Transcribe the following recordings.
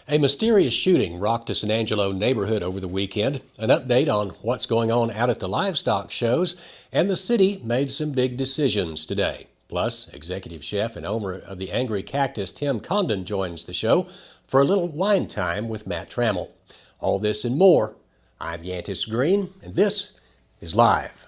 A mysterious shooting rocked the San Angelo neighborhood over the weekend. An update on what's going on out at the livestock shows, and the city made some big decisions today. Plus, executive chef and owner of the Angry Cactus, Tim Condon, joins the show for a little wine time with Matt Trammell. All this and more. I'm Yantis Green, and this is Live.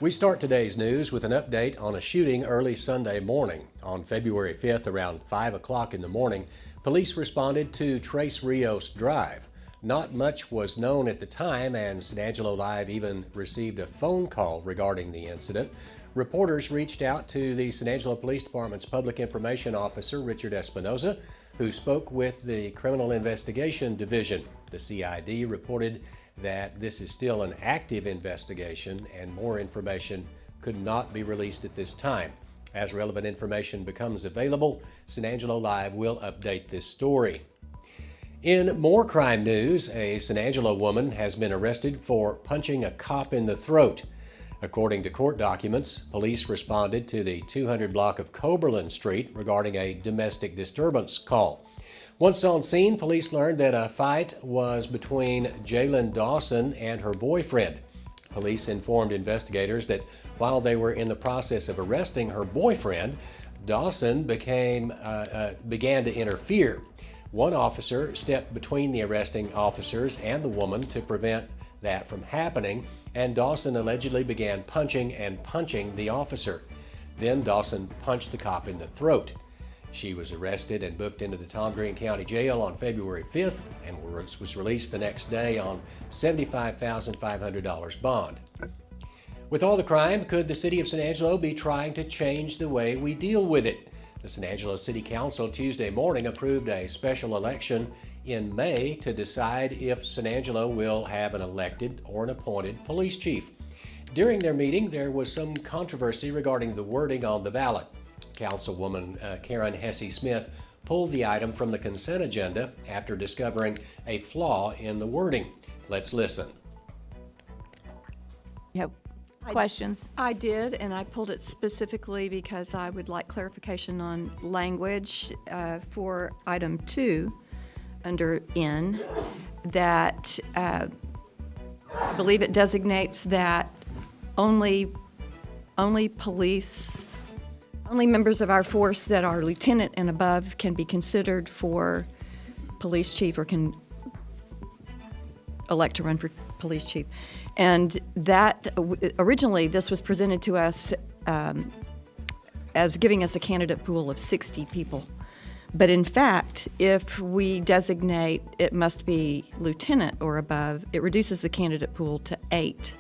We start today's news with an update on a shooting early Sunday morning. On February 5th, around 5 o'clock in the morning, police responded to Tres Rios Drive. Not much was known at the time, and San Angelo Live even received a phone call regarding the incident. Reporters reached out to the San Angelo Police Department's Public Information Officer, Richard Espinoza, who spoke with the Criminal Investigation Division. The CID reported that this is still an active investigation and more information could not be released at this time. As relevant information becomes available, San Angelo Live will update this story. In more crime news, a San Angelo woman has been arrested for punching a cop in the throat. According to court documents, police responded to the 200 block of Coberland Street regarding a domestic disturbance call. Once on scene, police learned that a fight was between Jalen Dawson and her boyfriend. Police informed investigators that while they were in the process of arresting her boyfriend, Dawson began to interfere. One officer stepped between the arresting officers and the woman to prevent that from happening, and Dawson allegedly began punching the officer. Then Dawson punched the cop in the throat. She was arrested and booked into the Tom Green County Jail on February 5th and was released the next day on $75,500 bond. With all the crime, could the city of San Angelo be trying to change the way we deal with it? The San Angelo City Council Tuesday morning approved a special election in May to decide if San Angelo will have an elected or an appointed police chief. During their meeting, there was some controversy regarding the wording on the ballot. Councilwoman Karen Hesse-Smith pulled the item from the consent agenda after discovering a flaw in the wording. Let's listen. You have questions? I did, and I pulled it specifically because I would like clarification on language for item 2 under N, that I believe it designates that only members of our force that are lieutenant and above can be considered for police chief or can elect to run for police chief. And that originally this was presented to us as giving us a candidate pool of 60 people. But in fact, if we designate it must be lieutenant or above, it reduces the candidate pool to 8.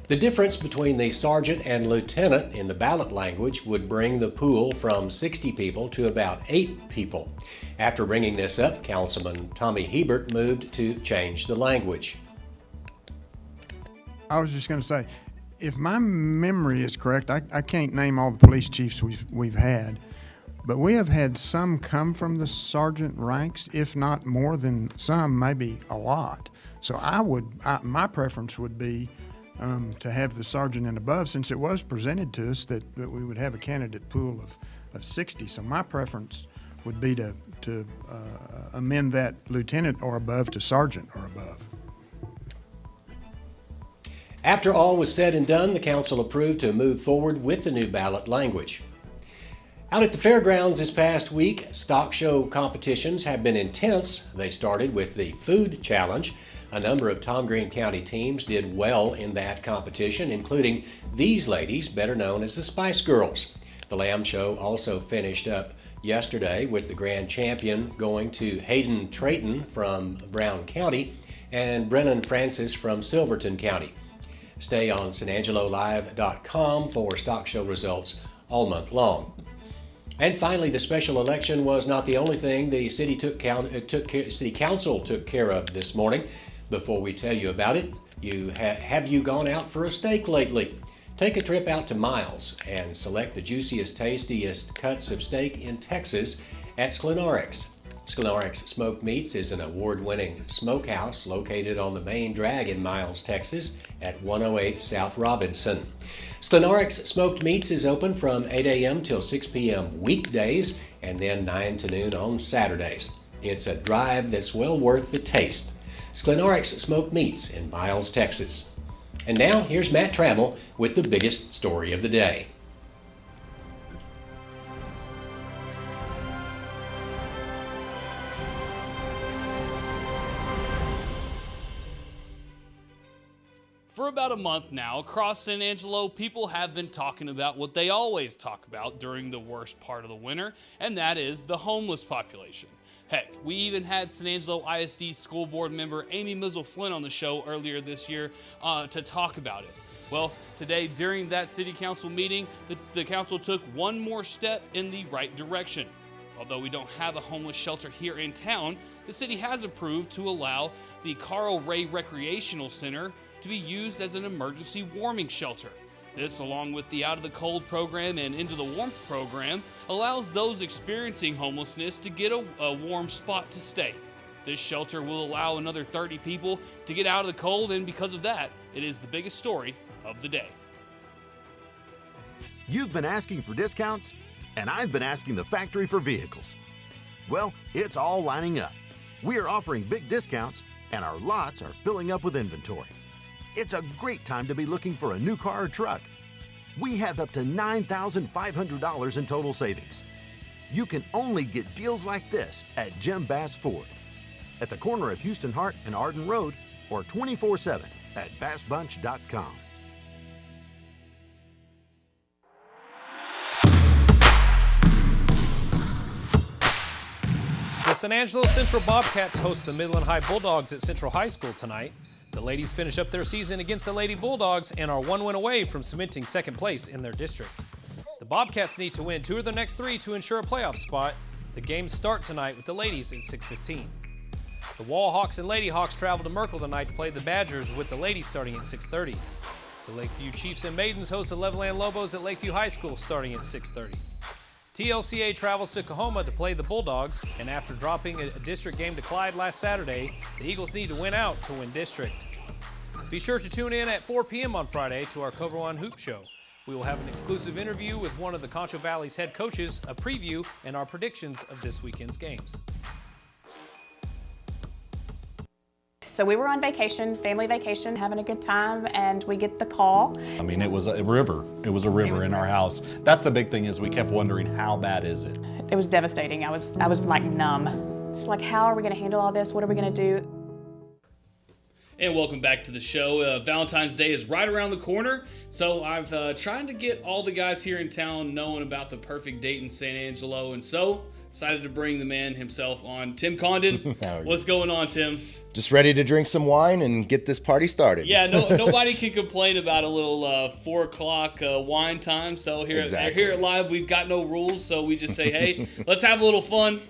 The difference between the sergeant and lieutenant in the ballot language would bring the pool from 60 people to about 8 people. After bringing this up, Councilman Tommy Hebert moved to change the language. I was just going to say, if my memory is correct, I can't name all the police chiefs we've had, but we have had some come from the sergeant ranks, if not more than some, maybe a lot. So my preference would be to have the sergeant and above, since it was presented to us that we would have a candidate pool of 60. So my preference would be to amend that lieutenant or above to sergeant or above. After all was said and done, the council approved to move forward with the new ballot language. Out at the fairgrounds this past week, stock show competitions have been intense. They started with the food challenge. A number of Tom Green County teams did well in that competition, including these ladies, better known as the Spice Girls. The Lamb Show also finished up yesterday with the grand champion going to Hayden Trayton from Brown County and Brennan Francis from Silverton County. Stay on sanangelolive.com for stock show results all month long. And finally, the special election was not the only thing the city City Council took care of this morning. Before we tell you about it, have you gone out for a steak lately? Take a trip out to Miles and select the juiciest, tastiest cuts of steak in Texas at Sklenorix. Sklenorix Smoked Meats is an award-winning smokehouse located on the main drag in Miles, Texas at 108 South Robinson. Sklenorix Smoked Meats is open from 8 a.m. till 6 p.m. weekdays and then 9 to noon on Saturdays. It's a drive that's well worth the taste. Sklenorix Smoked Meats in Miles, Texas. And now here's Matt Trammell with the biggest story of the day. For about a month now, across San Angelo, people have been talking about what they always talk about during the worst part of the winter, and that is the homeless population. Heck, we even had San Angelo ISD school board member Amy Mizzle-Flynn on the show earlier this year to talk about it. Well, today during that city council meeting, the council took one more step in the right direction. Although we don't have a homeless shelter here in town, the city has approved to allow the Carl Ray Recreational Center to be used as an emergency warming shelter. This, along with the Out of the Cold program and Into the Warmth program, allows those experiencing homelessness to get a warm spot to stay. This shelter will allow another 30 people to get out of the cold, and because of that, it is the biggest story of the day. You've been asking for discounts, and I've been asking the factory for vehicles. Well, it's all lining up. We are offering big discounts, and our lots are filling up with inventory. It's a great time to be looking for a new car or truck. We have up to $9,500 in total savings. You can only get deals like this at Jim Bass Ford, at the corner of Houston Hart and Arden Road, or 24/7 at bassbunch.com. The San Angelo Central Bobcats host the Midland High Bulldogs at Central High School tonight. The ladies finish up their season against the Lady Bulldogs and are one win away from cementing second place in their district. The Bobcats need to win 2 of their next 3 to ensure a playoff spot. The games start tonight with the ladies at 6:15. The Wall Hawks and Lady Hawks travel to Merkel tonight to play the Badgers, with the ladies starting at 6:30. The Lakeview Chiefs and Maidens host the Levelland Lobos at Lakeview High School starting at 6:30. TLCA travels to Coahoma to play the Bulldogs, and after dropping a district game to Clyde last Saturday, the Eagles need to win out to win district. Be sure to tune in at 4 p.m. on Friday to our Cover One Hoop Show. We will have an exclusive interview with one of the Concho Valley's head coaches, a preview, and our predictions of this weekend's games. So we were on vacation, family vacation, having a good time, and we get the call. I mean, it was a river. It was a river in our house. That's the big thing, is we kept wondering, how bad is it? It was devastating. I was like numb. It's like, how are we going to handle all this? What are we going to do? And welcome back to the show. Valentine's Day is right around the corner, so I've tried to get all the guys here in town knowing about the perfect date in San Angelo, and so decided to bring the man himself on, Tim Condon. What's going on, Tim? Just ready to drink some wine and get this party started. Yeah, nobody can complain about a little 4 o'clock wine time. So here at Live, we've got no rules, so we just say, hey, let's have a little fun.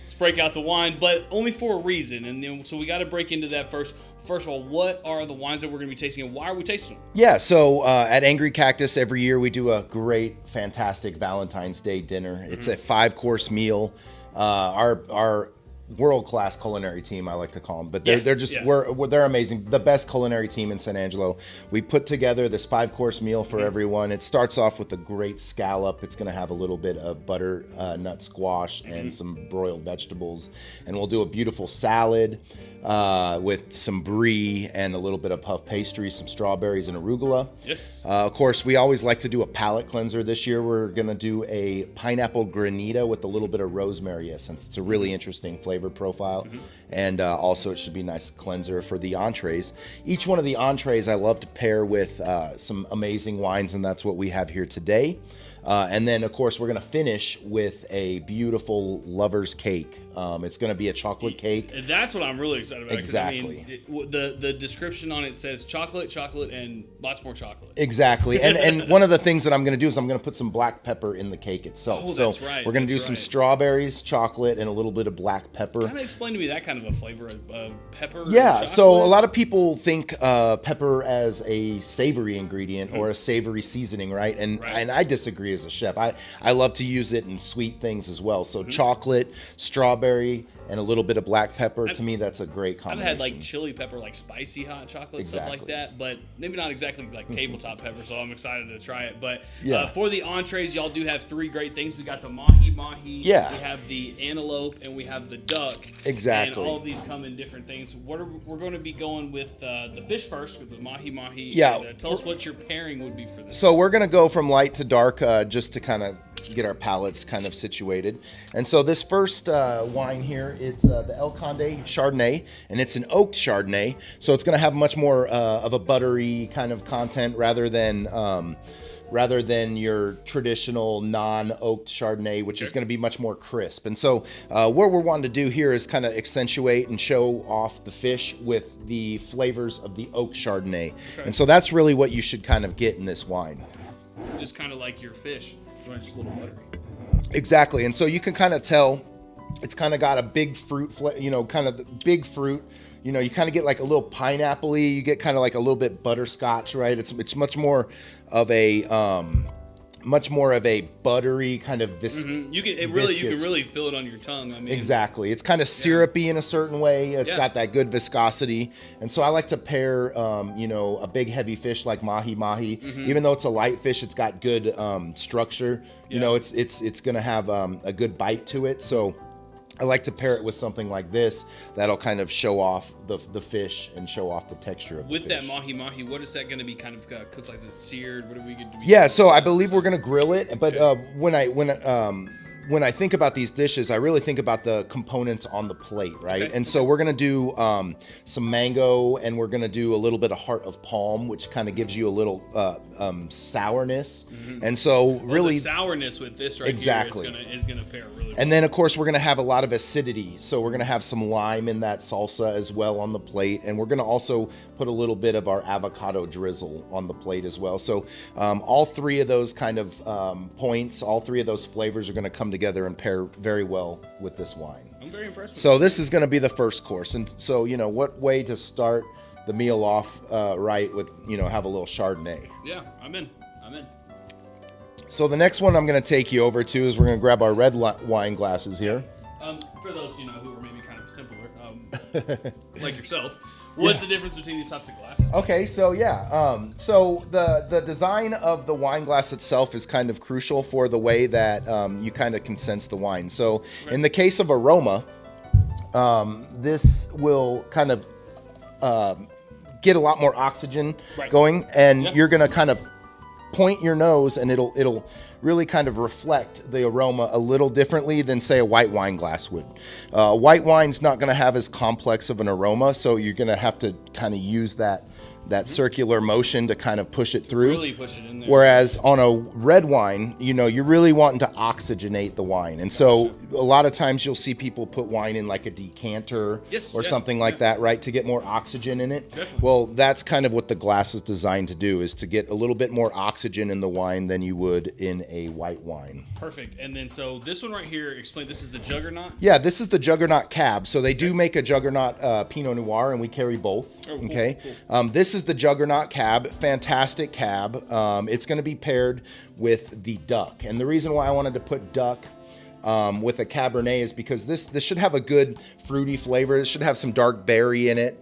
Let's break out the wine, but only for a reason. And so we got to break into that first. First of all, what are the wines that we're going to be tasting, and why are we tasting them? Yeah, so at Angry Cactus, every year we do a great, fantastic Valentine's Day dinner. It's a 5-course meal. Our world-class culinary team, I like to call them, but they're amazing. The best culinary team in San Angelo. We put together this 5-course meal for everyone. It starts off with a great scallop. It's going to have a little bit of butternut squash and some broiled vegetables, and we'll do a beautiful salad with some brie and a little bit of puff pastry, some strawberries and arugula. Yes. Of course, we always like to do a palate cleanser. This year we're going to do a pineapple granita with a little bit of rosemary essence. It's a really interesting flavor profile, and also it should be a nice cleanser for the entrees. Each one of the entrees I love to pair with some amazing wines, and that's what we have here today. And then, of course, we're going to finish with a beautiful lover's cake. It's going to be a chocolate cake. And that's what I'm really excited about. Exactly. I mean, the description on it says chocolate, and lots more chocolate. Exactly. And one of the things that I'm going to do is I'm going to put some black pepper in the cake itself. Oh, so that's right. we're going to do some strawberries, chocolate, and a little bit of black pepper. Kind of explain to me that kind of a flavor of pepper. Yeah, so a lot of people think pepper as a savory ingredient or a savory seasoning, right? And I disagree as a chef. I love to use it in sweet things as well. So chocolate, strawberry, and a little bit of black pepper. To me, that's a great combination. I've had like chili pepper, like spicy hot chocolate, stuff like that, but maybe not exactly like tabletop pepper, so I'm excited to try it. But for the entrees, y'all do have 3 great things. We got the mahi-mahi, we have the antelope, and we have the duck. Exactly. And all of these come in different things. We're going to be going with the fish first, with the mahi-mahi. Yeah. And, tell us what your pairing would be for this. So we're going to go from light to dark just to kind of get our palates kind of situated. And so this first wine here, it's the El Condé Chardonnay, and it's an oaked Chardonnay. So it's going to have much more of a buttery kind of content rather than your traditional non-oaked Chardonnay, which is going to be much more crisp. And so what we're wanting to do here is kind of accentuate and show off the fish with the flavors of the oak Chardonnay. Okay. And so that's really what you should kind of get in this wine. Just kind of like your fish. Just a little buttery. Exactly. And so you can kind of tell it's kind of got a big fruit, kind of the big fruit. You kind of get like a little pineapple-y. You get kind of like a little bit butterscotch, right? It's much more of a buttery kind of viscous. You can really feel it on your tongue. I mean, exactly. It's kind of syrupy in a certain way. It's got that good viscosity, and so I like to pair, a big heavy fish like mahi-mahi. Even though it's a light fish, it's got good structure. It's going to have a good bite to it. So I like to pair it with something like this that'll kind of show off the fish and show off the texture of the fish. With that mahi-mahi, what is that going to be kind of cooked like? Is it seared? What are we going to do? Yeah, so I believe we're going to grill it. But when I think about these dishes, I really think about the components on the plate, right? Okay. And so we're going to do some mango, and we're going to do a little bit of heart of palm, which kind of gives you a little sourness. And so really the sourness with this right exactly. here is going to pair really well. And then, of course, we're going to have a lot of acidity. So we're going to have some lime in that salsa as well on the plate. And we're going to also put a little bit of our avocado drizzle on the plate as well. So all 3 of those kind of points, all 3 of those flavors are going to come together and pair very well with this wine. I'm very impressed with So this is going to be the first course. And so, what way to start the meal off right with, have a little Chardonnay. Yeah, I'm in. So the next one I'm going to take you over to is we're going to grab our red wine glasses here. For those who are maybe kind of simpler, like yourself, what's the difference between these types of glasses? Okay, so so the design of the wine glass itself is kind of crucial for the way that you kind of can sense the wine. So in the case of aroma, this will kind of get a lot more oxygen going, and you're going to kind of point your nose, and it'll really kind of reflect the aroma a little differently than, say, a white wine glass would. White wine's not going to have as complex of an aroma, so you're going to have to kind of use that circular motion to kind of push it through. Really push it in there. Whereas on a red wine, you're really wanting to oxygenate the wine. And so a lot of times you'll see people put wine in like a decanter or something like that, right, to get more oxygen in it. Definitely. Well, that's kind of what the glass is designed to do, is to get a little bit more oxygen in the wine than you would in a white wine. Perfect. And then so this one right here, explain, this is the Juggernaut? Yeah, this is the Juggernaut Cab. So they do make a Juggernaut Pinot Noir, and we carry both. Oh, cool, okay. Cool. This is the Juggernaut Cab, fantastic cab. It's going to be paired with the duck, and the reason why I wanted to put duck with a Cabernet is because this should have a good fruity flavor. It should have some dark berry in it.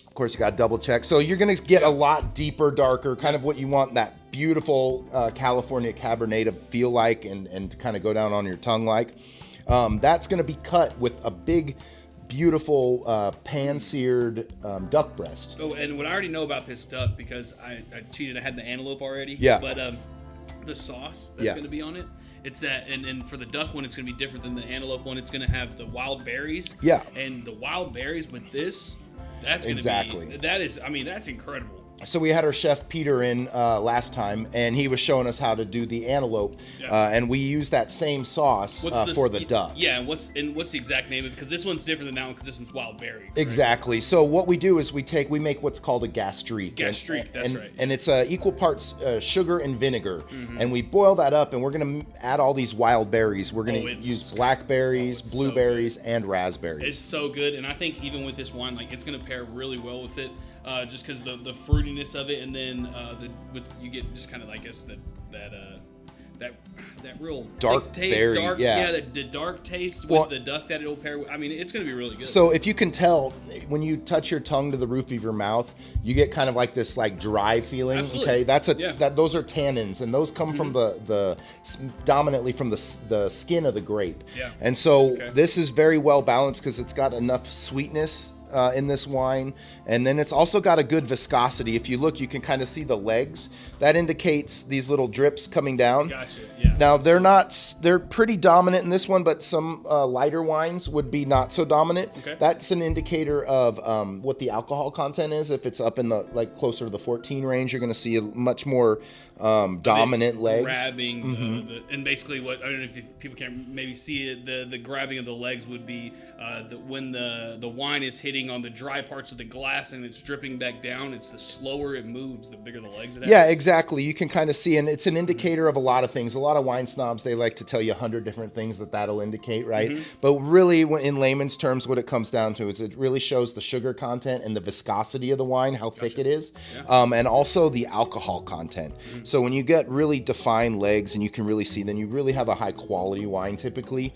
Of course, you got to double check. So you're going to get a lot deeper, darker, kind of what you want that beautiful California Cabernet to feel like and to kind of go down on your tongue like. That's going to be cut with a big, beautiful pan-seared duck breast. Oh, and what I already know about this duck, because I cheated, I had the antelope already. Yeah. But the sauce that's going to be on it, it's that, and for the duck one, it's going to be different than the antelope one. It's going to have the wild berries. Yeah. And the wild berries with this, that's going to be, that is, I mean, that's incredible. So we had our chef Peter in last time, and he was showing us how to do the antelope, and we use that same sauce for the duck. Yeah, and what's the exact name of it? Because this one's different than that one because this one's wild berry. Right? Exactly. So what we do is we make what's called a gastrique. That's right. And it's equal parts sugar and vinegar, and we boil that up, and we're gonna add all these wild berries. We're gonna use blackberries, blueberries, and raspberries. It's so good, and I think even with this wine, like it's gonna pair really well with it. Just because the fruitiness of it, and then you get just kind of, I guess, that real dark taste, berry, the dark taste with the duck that it'll pair with. I mean, it's going to be really good. So if you can tell, when you touch your tongue to the roof of your mouth, you get kind of like this like dry feeling. Absolutely. Okay, those are tannins, and those come from the dominantly from the skin of the grape. Yeah. And so this is very well balanced because it's got enough sweetness in this wine, and then it's also got a good viscosity. If you look, you can kind of see the legs. That indicates these little drips coming down. Gotcha. Yeah. Now they're pretty dominant in this one, but some lighter wines would be not so dominant. Okay. That's an indicator of what the alcohol content is. If it's up in the closer to the 14 range, you're going to see a much more dominant legs. Grabbing and basically what, I don't know if people can maybe see it, the grabbing of the legs would be when the wine is hitting on the dry parts of the glass and it's dripping back down. It's the slower it moves, the bigger the legs it has. Yeah, exactly. You can kind of see, and it's an indicator of a lot of things. A lot of wine snobs, they like to tell you 100 different things that'll indicate, right? But really, in layman's terms, what it comes down to is it really shows the sugar content and the viscosity of the wine, how thick it is, and also the alcohol content. So when you get really defined legs and you can really see, then you really have a high quality wine typically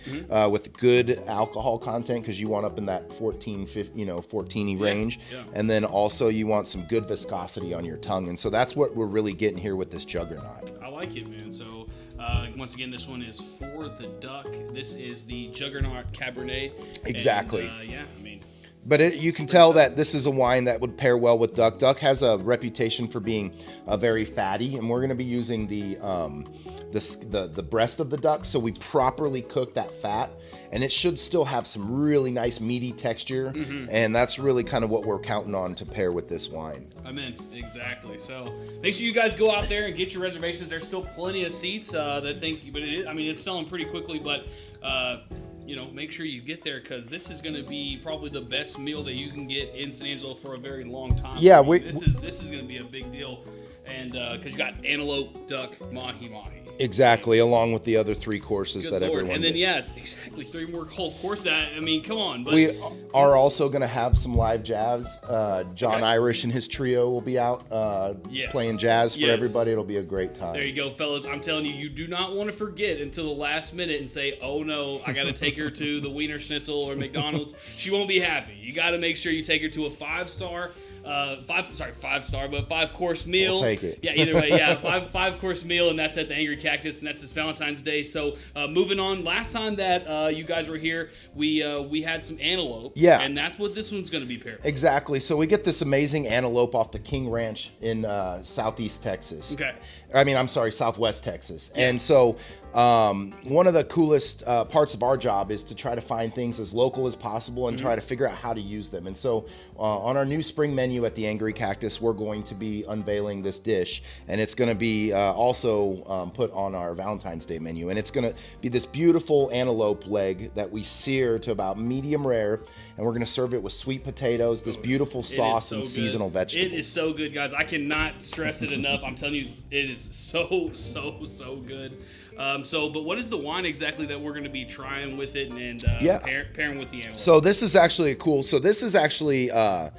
with good alcohol content, because you want up in that 14-y range. Yeah. And then also you want some good viscosity on your tongue. And so that's what we're really getting here with this Juggernaut. I like it, man. So once again, this one is For the Duck. This is the Juggernaut Cabernet. Exactly. And, but you can tell that this is a wine that would pair well with duck. Duck has a reputation for being very fatty, and we're going to be using the breast of the duck, so we properly cook that fat, and it should still have some really nice meaty texture, and that's really kind of what we're counting on to pair with this wine. I'm in. Exactly. So make sure you guys go out there and get your reservations. There's still plenty of seats it's selling pretty quickly, but make sure you get there, because this is going to be probably the best meal that you can get in San Angelo for a very long time. Yeah, this is going to be a big deal, and because you got antelope, duck, mahi. Exactly, along with the other 3 courses that everyone and then gets. 3 more whole courses. I mean, come on. But we are also going to have some live jazz. John Irish and his trio will be out playing jazz for everybody. It'll be a great time. There you go, fellas. I'm telling you, you do not want to forget until the last minute and say, oh no, I got to take her to the Wiener Schnitzel or McDonald's. She won't be happy. You got to make sure you take her to a 5-star. 5-star, but 5-course meal. We'll take it. Yeah, either way, yeah, 5-course meal, and that's at the Angry Cactus, and that's his Valentine's Day. So moving on, last time that you guys were here, we had some antelope. Yeah. And that's what this one's going to be paired with. Exactly. So we get this amazing antelope off the King Ranch in Southeast Texas. Okay. Southwest Texas. Yeah. And so one of the coolest parts of our job is to try to find things as local as possible and try to figure out how to use them. And so on our new spring menu at the Angry Cactus, we're going to be unveiling this dish, and it's going to be also put on our Valentine's Day menu. And it's going to be this beautiful antelope leg that we sear to about medium rare, and we're going to serve it with sweet potatoes, this beautiful sauce, and seasonal vegetables. It is so good, guys. I cannot stress it enough. I'm telling you, it is so good. But what is the wine exactly that we're going to be trying with it and pairing with the antelope? So this is actually a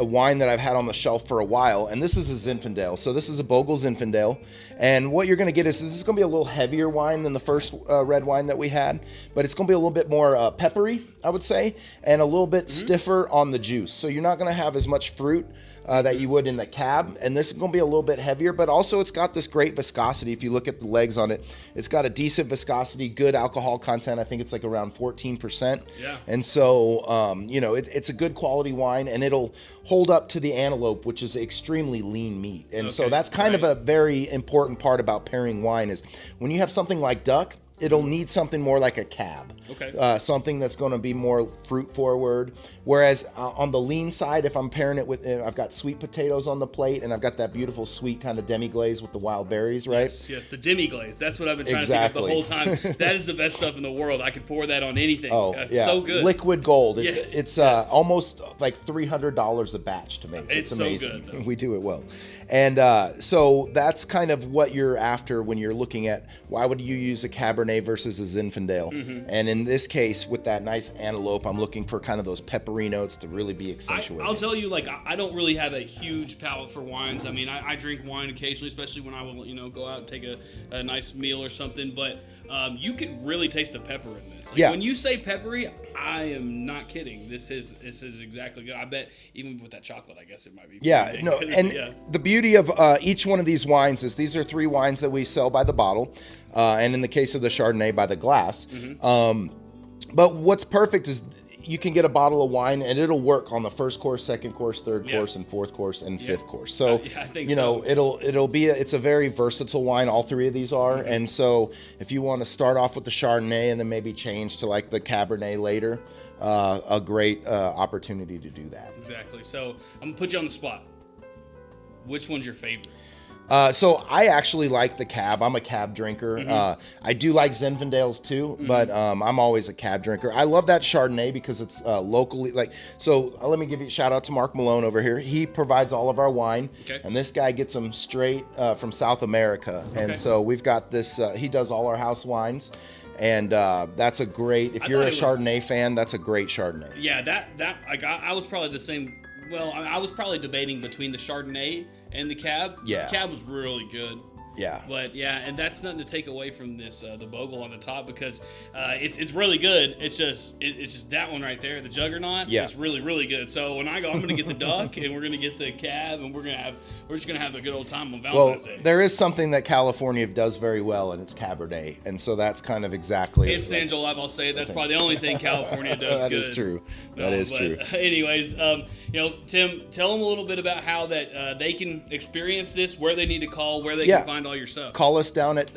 wine that I've had on the shelf for a while, and this is a Zinfandel. So this is a Bogle Zinfandel, and what you're going to get is this is going to be a little heavier wine than the first red wine that we had, but it's going to be a little bit more peppery, I would say, and a little bit stiffer on the juice. So you're not going to have as much fruit that you would in the cab, and this is going to be a little bit heavier, but also it's got this great viscosity. If you look at the legs on it, it's got a decent viscosity, good alcohol content. I think it's like around 14%. Yeah. And so, it's a good quality wine, and it'll hold up to the antelope, which is extremely lean meat. And so that's kind of a very important part about pairing wine is when you have something like duck, it'll need something more like a cab. Okay. Something that's going to be more fruit forward. Whereas on the lean side, if I'm pairing it with, I've got sweet potatoes on the plate, and I've got that beautiful sweet kind of demi-glaze with the wild berries, right? Yes, the demi-glaze. That's what I've been trying Exactly. to think of the whole time. That is the best stuff in the world. I could pour that on anything. Oh, It's yeah. so good. Liquid gold. Yes, It's yes. almost like $300 a batch to make. It's so amazing. good, though. We do it well. And so that's kind of what you're after when you're looking at why would you use a Cabernet versus a Zinfandel. Mm-hmm. And in this case, with that nice antelope, I'm looking for kind of those peppery notes to really be accentuated. I'll tell you, like, I don't really have a huge palate for wines. I mean, I drink wine occasionally, especially when I will, go out and take a nice meal or something. But you can really taste the pepper in this. Like, Yeah. When you say peppery, I am not kidding. This is exactly good. I bet even with that chocolate, I guess it might be. Yeah, pretty no, good. and Yeah. the beauty of each one of these wines is these are 3 wines that we sell by the bottle, and in the case of the Chardonnay, by the glass. Mm-hmm. But what's perfect is you can get a bottle of wine and it'll work on the first course, second course, third Yeah. course, and fourth course, and fifth course. So I think it'll be it's a very versatile wine. All 3 of these are, Mm-hmm. and so if you want to start off with the Chardonnay and then maybe change to like the Cabernet later, a great opportunity to do that. Exactly. So I'm gonna put you on the spot. Which one's your favorite? So I actually like the cab. I'm a cab drinker. I do like Zinfandels too, but I'm always a cab drinker. I love that Chardonnay because it's locally let me give you a shout out to Mark Malone over here. He provides all of our wine, Okay. and this guy gets them straight from South America. And Okay. so we've got this. He does all our house wines, and that's a great. If you're a thought it was- Chardonnay fan, that's a great Chardonnay. Yeah, I was probably the same. Well, I was probably debating between the Chardonnay and the cab. Yeah. The cab was really good. Yeah. But yeah, and that's nothing to take away from this the Bogle on the top because it's really good. It's just that one right there, the Juggernaut. Yeah. It's really really good. So when I go, I'm gonna get the duck and we're gonna get the cab and we're just gonna have a good old time on Well, Valentine's Day. there is something that California does very well, and it's Cabernet, and so that's kind of exactly. It's San Joel Live, I'll say. That's probably the only thing California does That good. is true. That is true. Anyways, Tim, tell them a little bit about how that they can experience this, where they need to call, where they can find all your stuff. Call us down at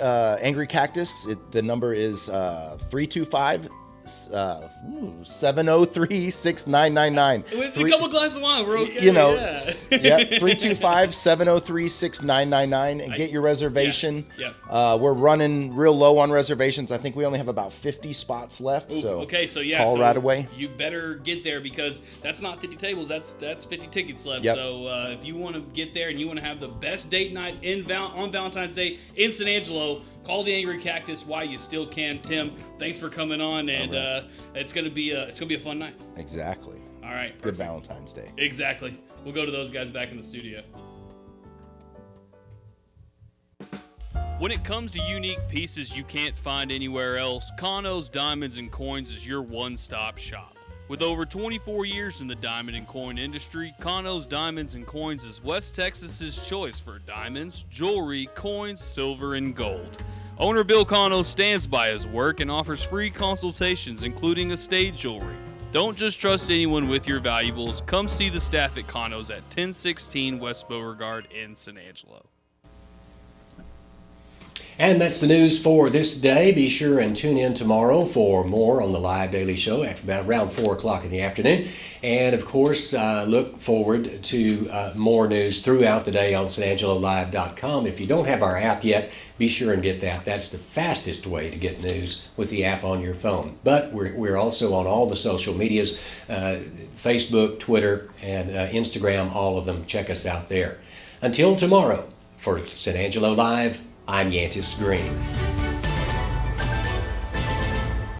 Angry Cactus. The number is 325 703-6999. With a couple glasses of wine, we're okay. 325-703-6999 and get your reservation. Yeah. We're running real low on reservations. I think we only have about 50 spots left. Call call right away. You better get there because that's not 50 tables. That's 50 tickets left. Yep. So if you want to get there and you want to have the best date night on Valentine's Day in San Angelo, call the Angry Cactus while you still can. Tim, thanks for coming on, and it's gonna be a fun night. Exactly. All right. Good Valentine's Day. Exactly. We'll go to those guys back in the studio. When it comes to unique pieces you can't find anywhere else, Condon's Diamonds and Coins is your one-stop shop. With over 24 years in the diamond and coin industry, Condon's Diamonds and Coins is West Texas's choice for diamonds, jewelry, coins, silver, and gold. Owner Bill Condon stands by his work and offers free consultations, including estate jewelry. Don't just trust anyone with your valuables. Come see the staff at Condon's at 1016 West Beauregard in San Angelo. And that's the news for this day. Be sure and tune in tomorrow for more on the live daily show after about around 4 o'clock in the afternoon. And of course, look forward to more news throughout the day on SanAngeloLive.com. If you don't have our app yet, be sure and get that. That's the fastest way to get news with the app on your phone. But we're also on all the social medias, Facebook, Twitter, and Instagram, all of them. Check us out there. Until tomorrow, for San Angelo Live, I'm Yantis Green.